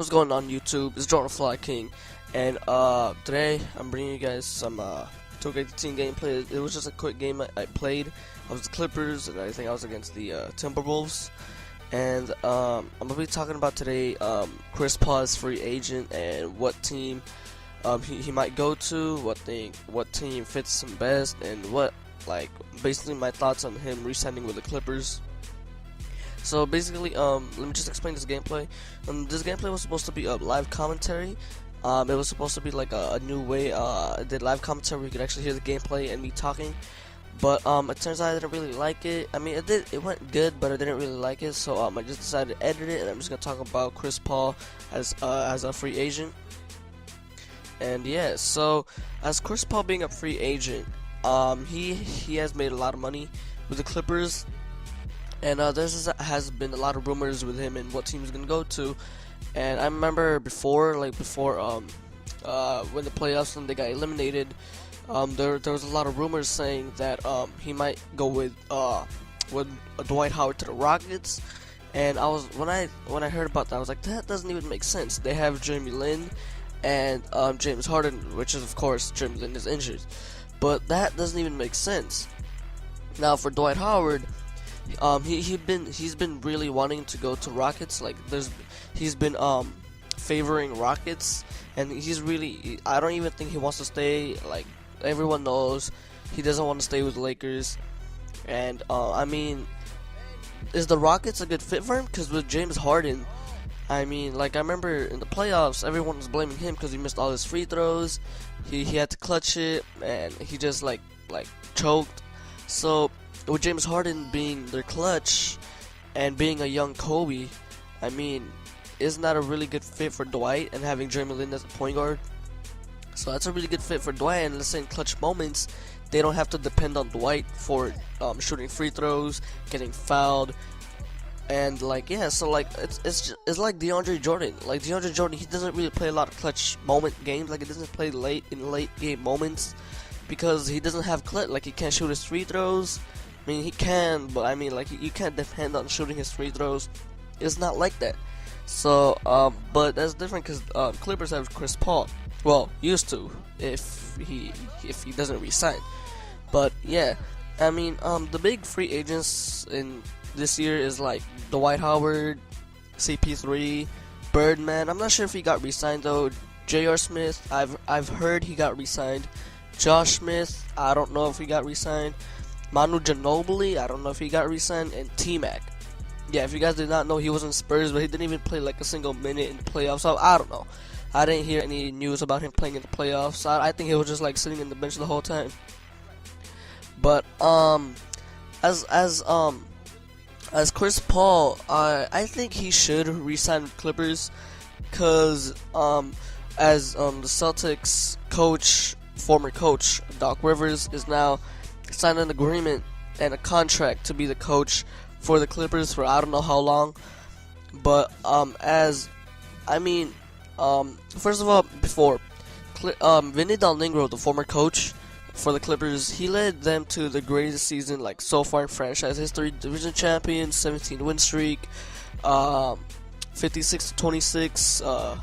What's going on YouTube? It's JordanFlyKing, and today I'm bringing you guys some 2K18 gameplay. It was just a quick game I played. I was the Clippers, and I think I was against the Timberwolves. And I'm gonna be talking about today Chris Paul's free agent and what team he might go to, what team fits him best, and basically my thoughts on him re-signing with the Clippers. So basically, let me just explain this gameplay. This gameplay was supposed to be a live commentary. It was supposed to be like a new way. I did live commentary where you could actually hear the gameplay and me talking. But it turns out I didn't really like it. I mean, it went good, but I didn't really like it. So I just decided to edit it, and I'm just gonna talk about Chris Paul as a free agent. And yeah, so as Chris Paul being a free agent, he has made a lot of money with the Clippers. And has been a lot of rumors with him and what team he's gonna go to. And I remember before when the playoffs and they got eliminated, there was a lot of rumors saying that he might go with Dwight Howard to the Rockets. And when I heard about that, I was like, that doesn't even make sense. They have Jeremy Lin and James Harden, which is of course Jeremy Lin is injured, but that doesn't even make sense. Now for Dwight Howard, he's been really wanting to go to Rockets. He's been favoring Rockets, and I don't even think he wants to stay. Like, everyone knows he doesn't want to stay with the Lakers. And I mean, is the Rockets a good fit for him? Because with James Harden, I mean, like, I remember in the playoffs everyone was blaming him because he missed all his free throws. He had to clutch it, and he just like choked. So with James Harden being their clutch and being a young Kobe, I mean, isn't that a really good fit for Dwight, and having Jeremy Lin as a point guard? So that's a really good fit for Dwight, and let's say in clutch moments, they don't have to depend on Dwight for shooting free throws, getting fouled, and so it's like DeAndre Jordan. Like DeAndre Jordan, he doesn't really play a lot of clutch moment games. Like, he doesn't play late game moments because he doesn't have clutch. Like, he can't shoot his free throws. I mean, he can, but I mean, like, you can't depend on shooting his free throws. It's not like that. So, but that's different because Clippers have Chris Paul. Well, used to, if he doesn't resign. But yeah, I mean, the big free agents in this year is like Dwight Howard, CP3, Birdman. I'm not sure if he got resigned though. J.R. Smith, I've heard he got resigned. Josh Smith, I don't know if he got resigned. Manu Ginobili, I don't know if he got re-signed, and T-Mac. Yeah, if you guys did not know, he was in Spurs, but he didn't even play like a single minute in the playoffs, so I don't know. I didn't hear any news about him playing in the playoffs, so I think he was just like sitting in the bench the whole time. But as Chris Paul, I think he should re-sign with Clippers, cause as the Celtics former coach Doc Rivers is now signed an agreement and a contract to be the coach for the Clippers for I don't know how long. But first of all, before Vinny Del Negro, the former coach for the Clippers, he led them to the greatest season like so far in franchise history. Division champions, 17 win streak, 56-26.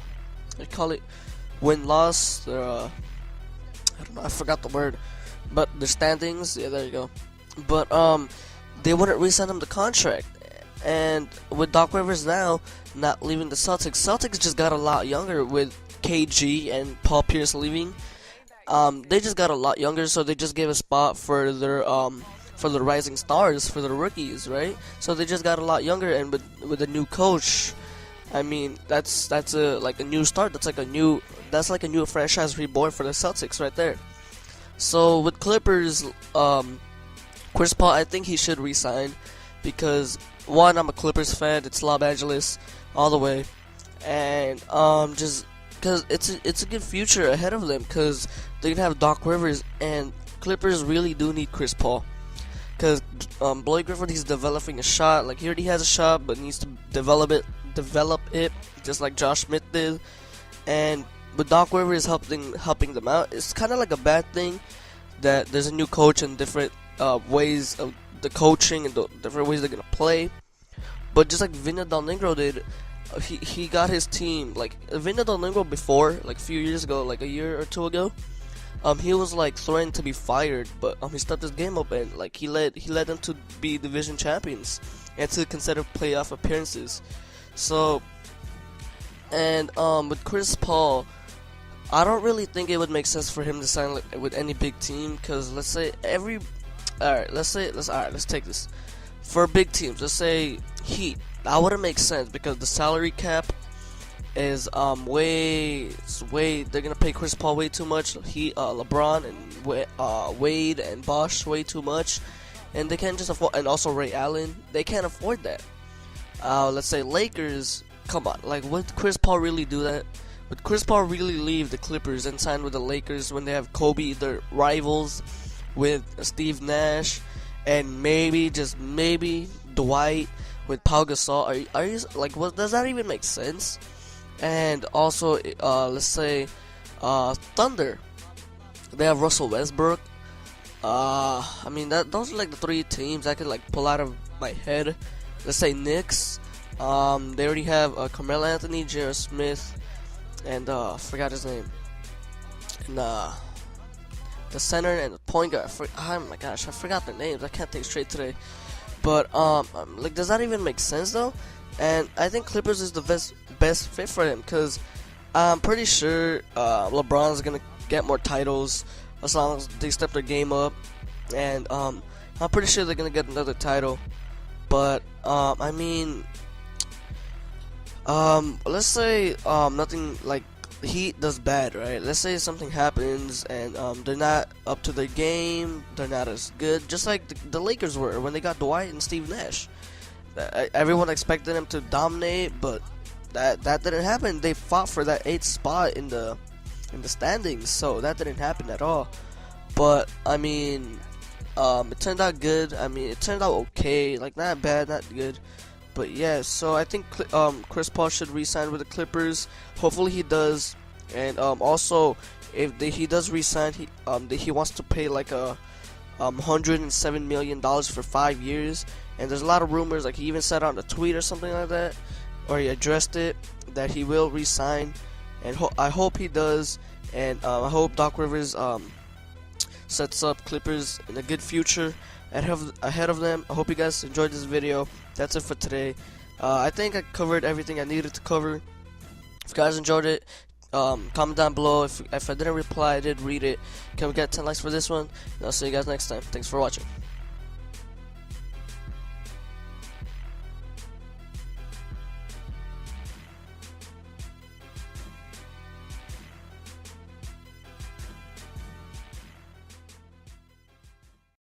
They call it win-loss. I don't know, I forgot the word. But the standings, yeah, there you go. But they wouldn't re-sign him the contract, and with Doc Rivers now not leaving the Celtics just got a lot younger with KG and Paul Pierce leaving. They just got a lot younger, so they just gave a spot for their rising stars, for the rookies, right? So they just got a lot younger, and with a new coach, I mean, that's a new start. That's like a new franchise reborn for the Celtics right there. So with Clippers, Chris Paul, I think he should resign because, one, I'm a Clippers fan. It's Los Angeles all the way, and just because it's a good future ahead of them because they can have Doc Rivers, and Clippers really do need Chris Paul because Blake Griffin, he's developing a shot. Like, he already has a shot, but needs to develop it just like Josh Smith did. And with Doc Rivers helping them out, it's kind of like a bad thing that there's a new coach and different ways of the coaching and the different ways they're gonna play. But just like Vinny Del Negro did, he got his team like Vinny Domingo before, like a few years ago, like a year or two ago. He was like threatened to be fired, but he stepped his game up and like he led them to be division champions and to consider playoff appearances. So, and with Chris Paul, I don't really think it would make sense for him to sign like, with any big team, because let's say let's take this for big teams. Let's say Heat. That wouldn't make sense because the salary cap is they're gonna pay Chris Paul way too much. LeBron and Wade and Bosh way too much, and they can't just afford. And also Ray Allen, they can't afford that. Let's say Lakers. Come on, like would Chris Paul really do that? Would Chris Paul really leave the Clippers and sign with the Lakers when they have Kobe, their rivals, with Steve Nash, and maybe just maybe Dwight with Pau Gasol? Are you like what? Does that even make sense? And also, let's say Thunder. They have Russell Westbrook. I mean those are like the three teams I could like pull out of my head. Let's say Knicks. They already have Carmelo Anthony, J.R. Smith, and forgot his name. And the center and the point guard. Oh my gosh, I forgot their names. I can't think straight today. But like, does that even make sense though? And I think Clippers is the best fit for him, because I'm pretty sure LeBron's gonna get more titles as long as they step their game up, and I'm pretty sure they're gonna get another title. But I mean, let's say nothing like Heat does bad, right? Let's say something happens and they're not up to their game, they're not as good, just like the Lakers were when they got Dwight and Steve Nash. Everyone expected them to dominate, but that didn't happen. They fought for that 8th spot in the standings, so that didn't happen at all. But I mean, it turned out good. I mean, it turned out okay, like not bad, not good. But yeah, so I think Chris Paul should re-sign with the Clippers. Hopefully he does. And also, if he does re-sign, he wants to pay like a $107 million for 5 years. And there's a lot of rumors, like he even said on a tweet or something like that, or he addressed it, that he will re-sign. And I hope he does. And I hope Doc Rivers sets up Clippers in a good future ahead of them. I hope you guys enjoyed this video. That's it for today. I think I covered everything I needed to cover. If you guys enjoyed it, comment down below. If I didn't reply, I did read it. Can we get 10 likes for this one? And I'll see you guys next time. Thanks for watching.